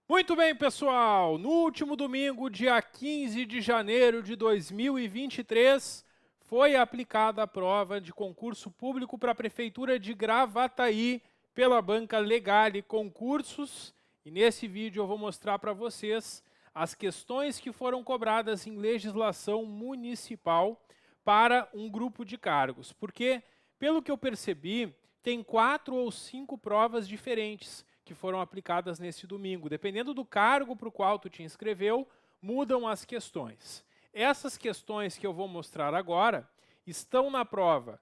Muito bem, pessoal! No último domingo, dia 15 de janeiro de 2023, foi aplicada a prova de concurso público para a Prefeitura de Gravataí pela banca Legale Concursos. E nesse vídeo eu vou mostrar para vocês as questões que foram cobradas em legislação municipal para um grupo de cargos. Porque, pelo que eu percebi, tem 4 ou 5 provas diferentes que foram aplicadas nesse domingo. Dependendo do cargo para o qual tu te inscreveu, mudam as questões. Essas questões que eu vou mostrar agora estão na prova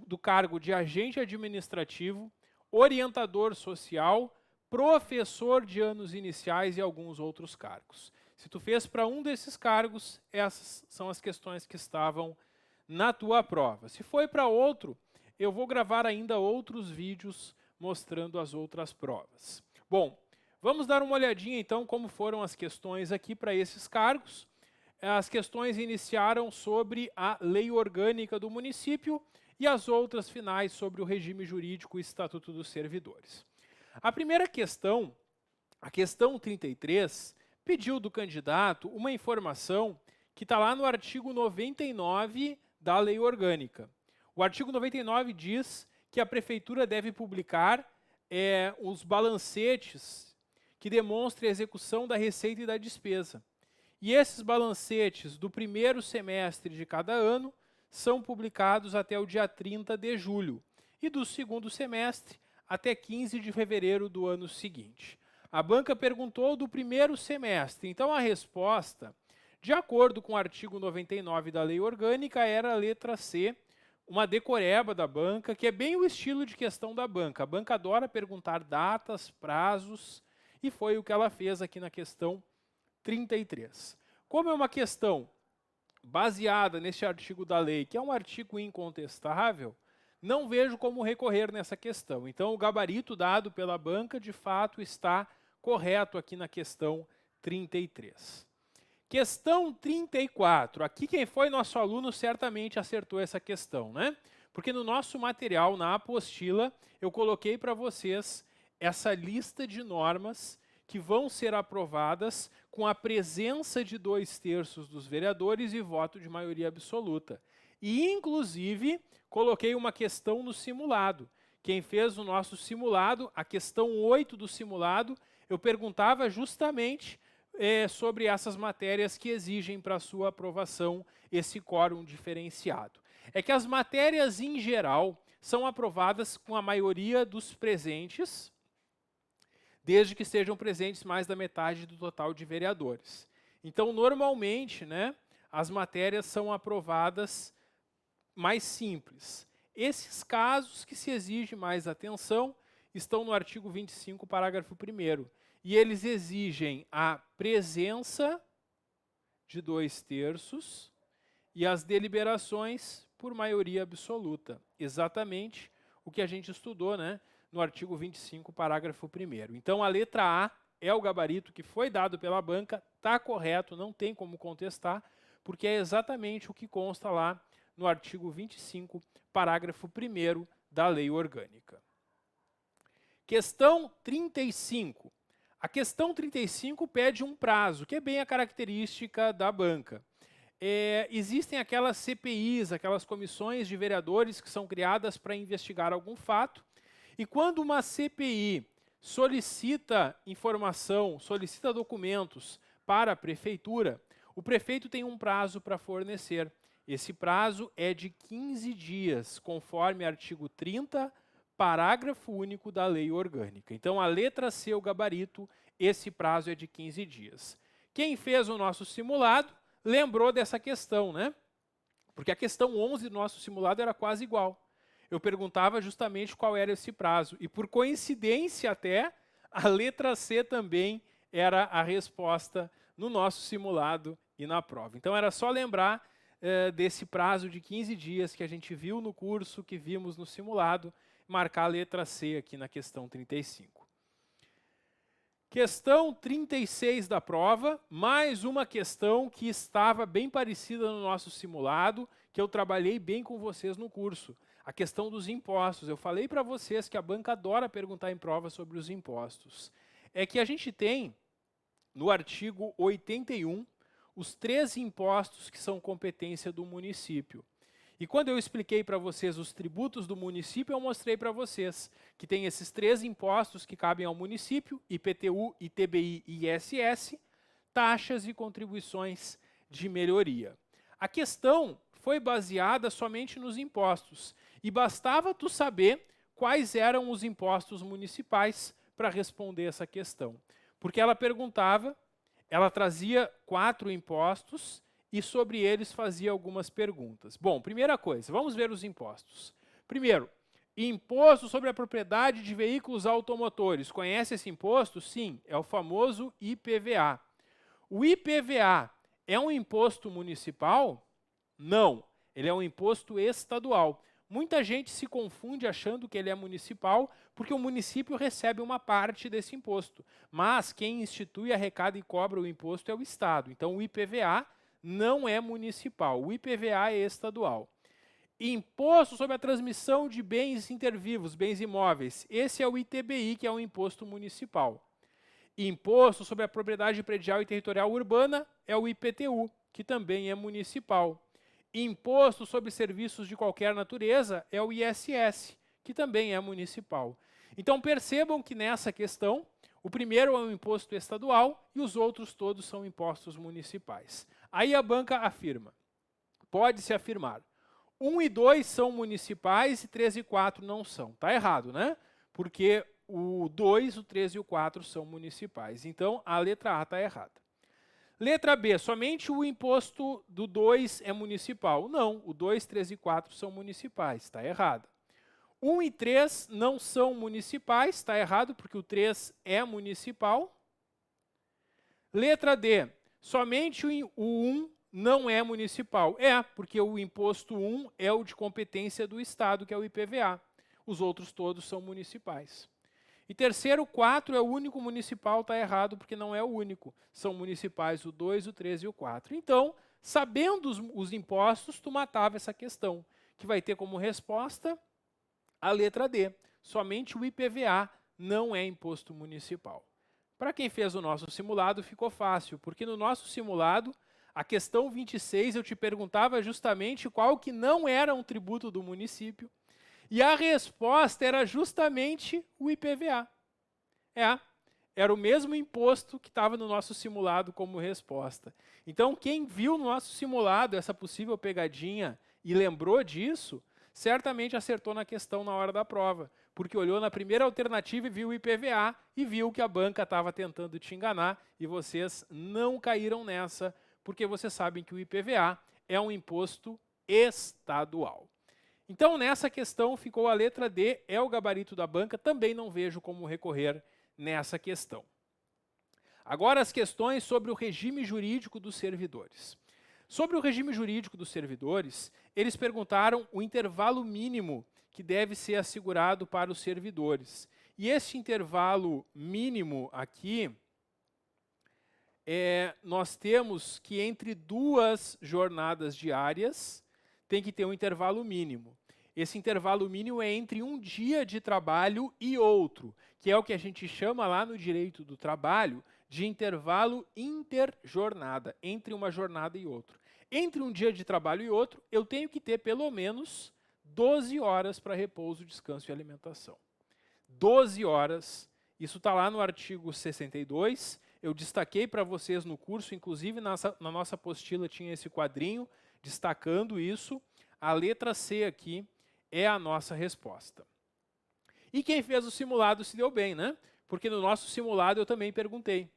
do cargo de agente administrativo, orientador social, professor de anos iniciais e alguns outros cargos. Se tu fez para um desses cargos, essas são as questões que estavam na tua prova. Se foi para outro, eu vou gravar ainda outros vídeos mostrando as outras provas. Bom, vamos dar uma olhadinha então como foram as questões aqui para esses cargos. As questões iniciaram sobre a lei orgânica do município e as outras finais sobre o regime jurídico e estatuto dos servidores. A primeira questão, a questão 33, pediu do candidato uma informação que está lá no artigo 99 da lei orgânica. O artigo 99 diz que a prefeitura deve publicar os balancetes que demonstrem a execução da receita e da despesa. E esses balancetes do primeiro semestre de cada ano são publicados até o dia 30 de julho e do segundo semestre até 15 de fevereiro do ano seguinte. A banca perguntou do primeiro semestre, então a resposta, de acordo com o artigo 99 da lei orgânica, era a letra C, uma decoreba da banca, que é bem o estilo de questão da banca. A banca adora perguntar datas, prazos, e foi o que ela fez aqui na questão 33. Como é uma questão baseada neste artigo da lei, que é um artigo incontestável, não vejo como recorrer nessa questão. Então, o gabarito dado pela banca, de fato, está correto aqui na questão 33. Questão 34. Aqui quem foi nosso aluno certamente acertou essa questão, né? Porque no nosso material, na apostila, eu coloquei para vocês essa lista de normas que vão ser aprovadas com a presença de 2/3 dos vereadores e voto de maioria absoluta. E, inclusive, coloquei uma questão no simulado. Quem fez o nosso simulado, a questão 8 do simulado, eu perguntava justamente sobre essas matérias que exigem para sua aprovação esse quórum diferenciado. É que as matérias, em geral, são aprovadas com a maioria dos presentes, desde que sejam presentes mais da metade do total de vereadores. Então, normalmente, as matérias são aprovadas mais simples. Esses casos que se exige mais atenção estão no artigo 25, parágrafo 1º, e eles exigem a presença de 2/3 e as deliberações por maioria absoluta. Exatamente o que a gente estudou, no artigo 25, parágrafo 1º. Então, a letra A é o gabarito que foi dado pela banca, está correto, não tem como contestar, porque é exatamente o que consta lá no artigo 25, parágrafo 1º da lei orgânica. Questão 35. A questão 35 pede um prazo, que é bem a característica da banca. Existem aquelas CPIs, aquelas comissões de vereadores que são criadas para investigar algum fato, e quando uma CPI solicita informação, solicita documentos para a prefeitura, o prefeito tem um prazo para fornecer. Esse prazo é de 15 dias, conforme artigo 30, parágrafo único da lei orgânica. Então, a letra C, o gabarito, esse prazo é de 15 dias. Quem fez o nosso simulado lembrou dessa questão, Porque a questão 11 do nosso simulado era quase igual. Eu perguntava justamente qual era esse prazo. E, por coincidência até, a letra C também era a resposta no nosso simulado e na prova. Então, era só lembrar desse prazo de 15 dias que a gente viu no curso, que vimos no simulado, marcar a letra C aqui na questão 35. Questão 36 da prova, mais uma questão que estava bem parecida no nosso simulado, que eu trabalhei bem com vocês no curso. A questão dos impostos. Eu falei para vocês que a banca adora perguntar em prova sobre os impostos. É que a gente tem no artigo 81, os 3 impostos que são competência do município. E quando eu expliquei para vocês os tributos do município, eu mostrei para vocês que tem esses 3 impostos que cabem ao município: IPTU, ITBI e ISS, taxas e contribuições de melhoria. A questão foi baseada somente nos impostos, e bastava tu saber quais eram os impostos municipais para responder essa questão. Porque ela perguntava, ela trazia 4 impostos e sobre eles fazia algumas perguntas. Bom, primeira coisa, vamos ver os impostos. Primeiro, imposto sobre a propriedade de veículos automotores. Conhece esse imposto? Sim, é o famoso IPVA. O IPVA é um imposto municipal? Não, ele é um imposto estadual. Muita gente se confunde achando que ele é municipal, porque o município recebe uma parte desse imposto. Mas quem institui, arrecada e cobra o imposto é o Estado. Então o IPVA não é municipal, o IPVA é estadual. Imposto sobre a transmissão de bens intervivos, bens imóveis. Esse é o ITBI, que é um imposto municipal. Imposto sobre a propriedade predial e territorial urbana é o IPTU, que também é municipal. Imposto sobre serviços de qualquer natureza é o ISS, que também é municipal. Então percebam que nessa questão, o primeiro é um imposto estadual e os outros todos são impostos municipais. Aí a banca afirma, pode-se afirmar, 1 e 2 são municipais e 3 e 4 não são. Está errado, né? Porque o 2, o 3 e o 4 são municipais. Então a letra A está errada. Letra B, somente o imposto do 2 é municipal. Não, o 2, 3 e 4 são municipais, está errado. 1 e 3 não são municipais, está errado, porque o 3 é municipal. Letra D, somente o 1 não é municipal. É, porque o imposto 1 é o de competência do Estado, que é o IPVA. Os outros todos são municipais. E terceiro, 4 é o único municipal, está errado, porque não é o único. São municipais o 2, o 3 e o 4. Então, sabendo os impostos, tu matava essa questão, que vai ter como resposta a letra D. Somente o IPVA não é imposto municipal. Para quem fez o nosso simulado, ficou fácil, porque no nosso simulado, a questão 26, eu te perguntava justamente qual que não era um tributo do município, e a resposta era justamente o IPVA. Era o mesmo imposto que estava no nosso simulado como resposta. Então, quem viu no nosso simulado essa possível pegadinha e lembrou disso, certamente acertou na questão na hora da prova, porque olhou na primeira alternativa e viu o IPVA e viu que a banca estava tentando te enganar e vocês não caíram nessa, porque vocês sabem que o IPVA é um imposto estadual. Então, nessa questão, ficou a letra D, é o gabarito da banca, também não vejo como recorrer nessa questão. Agora, as questões sobre o regime jurídico dos servidores. Sobre o regime jurídico dos servidores, eles perguntaram o intervalo mínimo que deve ser assegurado para os servidores. E esse intervalo mínimo aqui, nós temos que entre 2 jornadas diárias, tem que ter um intervalo mínimo. Esse intervalo mínimo é entre um dia de trabalho e outro, que é o que a gente chama lá no direito do trabalho de intervalo interjornada, entre uma jornada e outra. Entre um dia de trabalho e outro, eu tenho que ter pelo menos 12 horas para repouso, descanso e alimentação. 12 horas, isso está lá no artigo 62, eu destaquei para vocês no curso, inclusive na nossa apostila tinha esse quadrinho destacando isso. A letra C aqui é a nossa resposta. E quem fez o simulado se deu bem, né? Porque no nosso simulado eu também perguntei.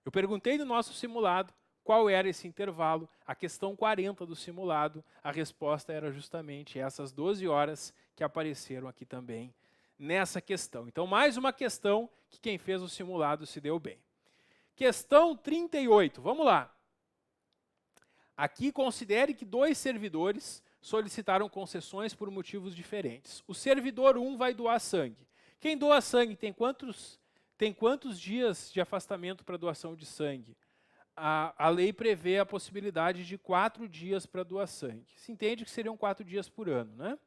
Eu perguntei no nosso simulado qual era esse intervalo, a questão 40 do simulado, a resposta era justamente essas 12 horas que apareceram aqui também nessa questão. Então, mais uma questão que quem fez o simulado se deu bem. Questão 38, vamos lá. Aqui considere que 2 servidores solicitaram concessões por motivos diferentes. O servidor 1 vai doar sangue. Quem doa sangue tem quantos dias de afastamento para doação de sangue? A lei prevê a possibilidade de 4 dias para doar sangue. Se entende que seriam 4 dias por ano, né?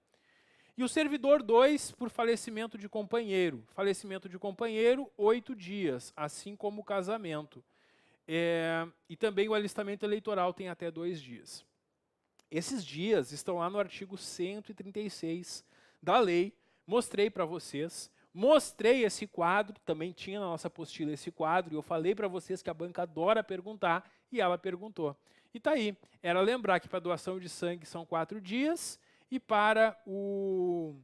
E o servidor 2 por falecimento de companheiro. Falecimento de companheiro, 8 dias, assim como o casamento. E também o alistamento eleitoral tem até 2 dias. Esses dias estão lá no artigo 136 da lei, mostrei para vocês, mostrei esse quadro, também tinha na nossa apostila esse quadro, e eu falei para vocês que a banca adora perguntar, e ela perguntou. E tá aí, era lembrar que para doação de sangue são 4 dias, e para o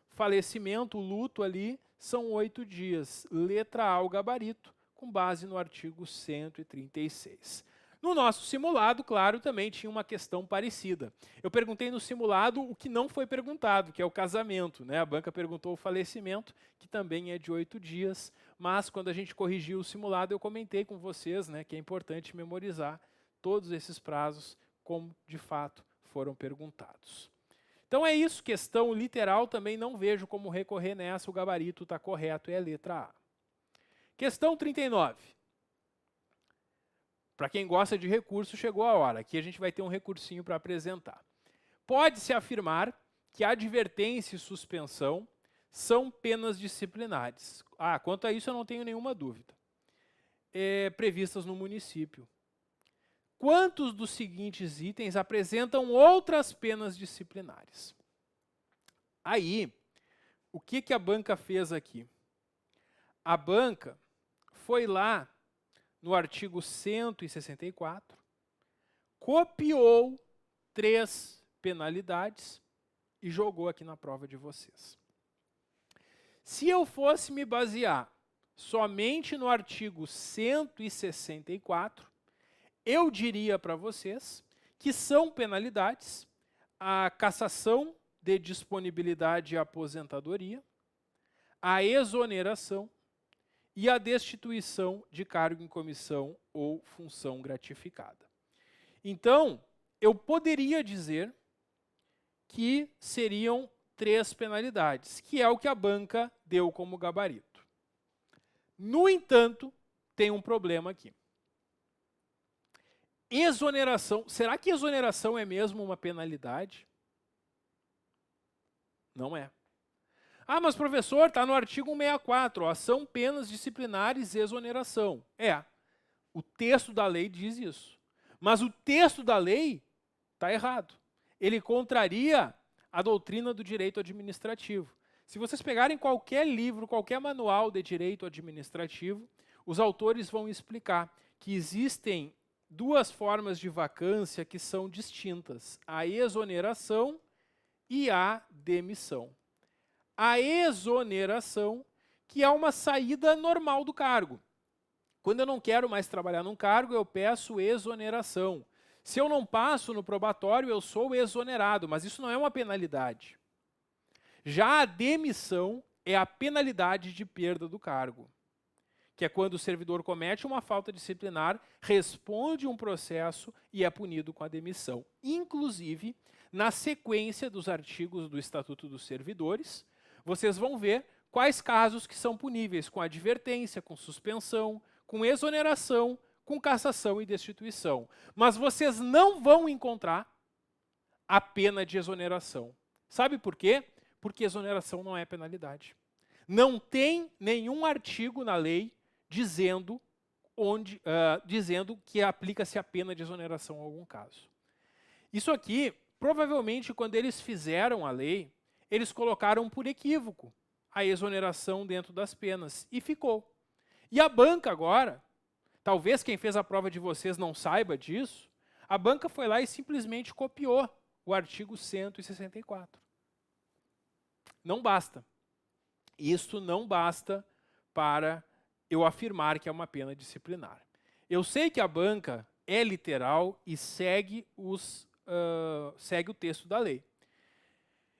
falecimento, o luto ali, são 8 dias. Letra A, o gabarito, com base no artigo 136. No nosso simulado, claro, também tinha uma questão parecida. Eu perguntei no simulado o que não foi perguntado, que é o casamento, né? A banca perguntou o falecimento, que também é de 8 dias, mas quando a gente corrigiu o simulado, eu comentei com vocês, né, que é importante memorizar todos esses prazos, como de fato foram perguntados. Então é isso, questão literal também não vejo como recorrer nessa, o gabarito está correto, é a letra A. Questão 39. Para quem gosta de recurso, chegou a hora. Aqui a gente vai ter um recursinho para apresentar. Pode-se afirmar que advertência e suspensão são penas disciplinares. Quanto a isso eu não tenho nenhuma dúvida. Previstas no município. Quantos dos seguintes itens apresentam outras penas disciplinares? Aí, o que a banca fez aqui? A banca foi lá no artigo 164, copiou 3 penalidades e jogou aqui na prova de vocês. Se eu fosse me basear somente no artigo 164, eu diria para vocês que são penalidades a cassação de disponibilidade e aposentadoria, a exoneração e a destituição de cargo em comissão ou função gratificada. Então, eu poderia dizer que seriam 3 penalidades, que é o que a banca deu como gabarito. No entanto, tem um problema aqui. Exoneração. Será que exoneração é mesmo uma penalidade? Não é. Mas professor, está no artigo 164, ação, penas disciplinares e exoneração. O texto da lei diz isso. Mas o texto da lei está errado. Ele contraria a doutrina do direito administrativo. Se vocês pegarem qualquer livro, qualquer manual de direito administrativo, os autores vão explicar que existem 2 formas de vacância que são distintas, a exoneração e a demissão. A exoneração, que é uma saída normal do cargo. Quando eu não quero mais trabalhar num cargo, eu peço exoneração. Se eu não passo no probatório, eu sou exonerado, mas isso não é uma penalidade. Já a demissão é a penalidade de perda do cargo, que é quando o servidor comete uma falta disciplinar, responde um processo e é punido com a demissão. Inclusive, na sequência dos artigos do Estatuto dos Servidores, vocês vão ver quais casos que são puníveis com advertência, com suspensão, com exoneração, com cassação e destituição. Mas vocês não vão encontrar a pena de exoneração. Sabe por quê? Porque exoneração não é penalidade. Não tem nenhum artigo na lei dizendo que aplica-se a pena de exoneração em algum caso. Isso aqui, provavelmente, quando eles fizeram a lei, eles colocaram por equívoco a exoneração dentro das penas, e ficou. E a banca agora, talvez quem fez a prova de vocês não saiba disso, a banca foi lá e simplesmente copiou o artigo 164. Não basta. Isto não basta para eu afirmar que é uma pena disciplinar. Eu sei que a banca é literal e segue o texto da lei.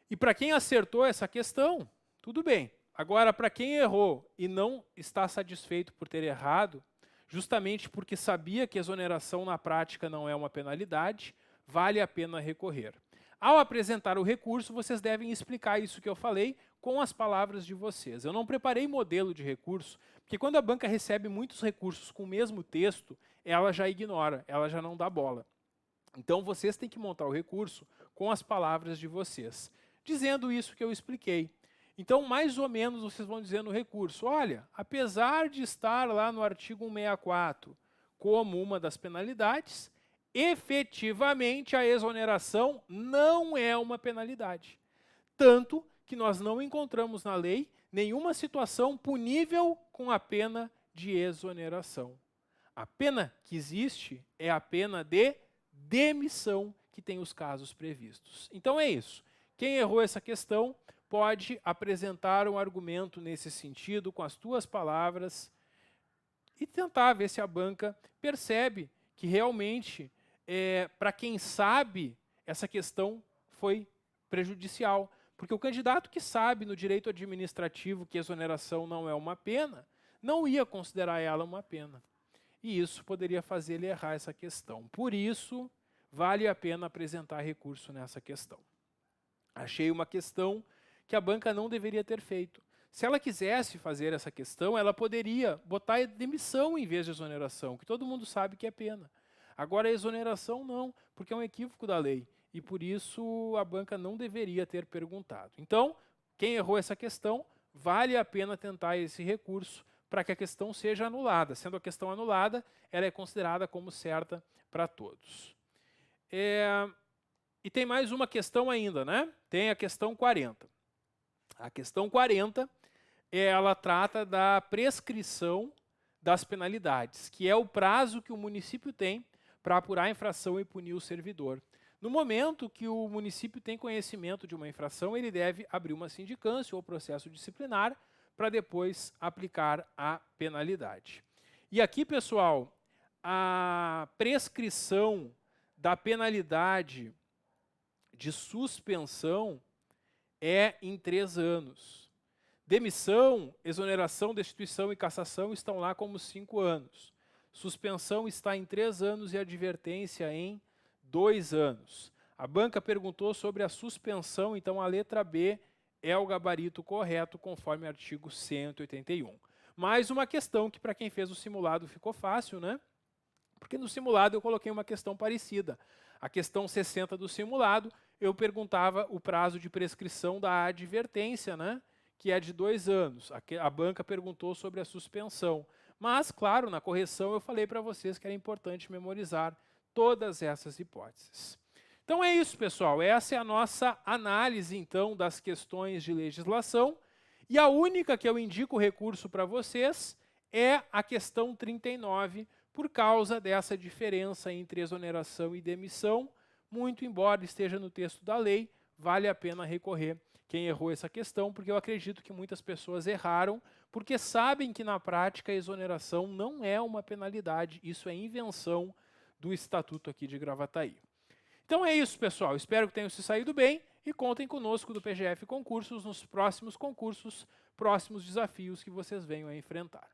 E para quem acertou essa questão, tudo bem. Agora, para quem errou e não está satisfeito por ter errado, justamente porque sabia que exoneração na prática não é uma penalidade, vale a pena recorrer. Ao apresentar o recurso, vocês devem explicar isso que eu falei com as palavras de vocês. Eu não preparei modelo de recurso, porque quando a banca recebe muitos recursos com o mesmo texto, ela já ignora, ela já não dá bola. Então, vocês têm que montar o recurso com as palavras de vocês, dizendo isso que eu expliquei. Então, mais ou menos, vocês vão dizer no recurso, olha, apesar de estar lá no artigo 164, como uma das penalidades, efetivamente a exoneração não é uma penalidade. Tanto que nós não encontramos na lei nenhuma situação punível com a pena de exoneração. A pena que existe é a pena de demissão, que tem os casos previstos. Então é isso. Quem errou essa questão pode apresentar um argumento nesse sentido, com as tuas palavras, e tentar ver se a banca percebe que realmente, para quem sabe, essa questão foi prejudicial. Porque o candidato que sabe no direito administrativo que exoneração não é uma pena, não ia considerar ela uma pena. E isso poderia fazer ele errar essa questão. Por isso, vale a pena apresentar recurso nessa questão. Achei uma questão que a banca não deveria ter feito. Se ela quisesse fazer essa questão, ela poderia botar demissão em vez de exoneração, que todo mundo sabe que é pena. Agora, a exoneração não, porque é um equívoco da lei. E por isso a banca não deveria ter perguntado. Então, quem errou essa questão, vale a pena tentar esse recurso para que a questão seja anulada. Sendo a questão anulada, ela é considerada como certa para todos. E tem mais uma questão ainda, né? Tem a questão 40. A questão 40, ela trata da prescrição das penalidades, que é o prazo que o município tem para apurar a infração e punir o servidor. No momento que o município tem conhecimento de uma infração, ele deve abrir uma sindicância ou processo disciplinar para depois aplicar a penalidade. E aqui, pessoal, a prescrição da penalidade de suspensão é em 3 anos. Demissão, exoneração, destituição e cassação estão lá como 5 anos. Suspensão está em 3 anos e advertência em 2 anos. A banca perguntou sobre a suspensão, então a letra B é o gabarito correto, conforme o artigo 181. Mais uma questão que, para quem fez o simulado, ficou fácil, né? Porque no simulado eu coloquei uma questão parecida. A questão 60 do simulado, eu perguntava o prazo de prescrição da advertência, né? Que é de 2 anos. A banca perguntou sobre a suspensão. Mas, claro, na correção eu falei para vocês que era importante memorizar todas essas hipóteses. Então é isso, pessoal. Essa é a nossa análise, então, das questões de legislação. E a única que eu indico recurso para vocês é a questão 39, por causa dessa diferença entre exoneração e demissão. Muito embora esteja no texto da lei, vale a pena recorrer quem errou essa questão, porque eu acredito que muitas pessoas erraram, porque sabem que na prática a exoneração não é uma penalidade, isso é invenção do Estatuto aqui de Gravataí. Então é isso, pessoal. Espero que tenham se saído bem e contem conosco do PGF Concursos nos próximos concursos, próximos desafios que vocês venham a enfrentar.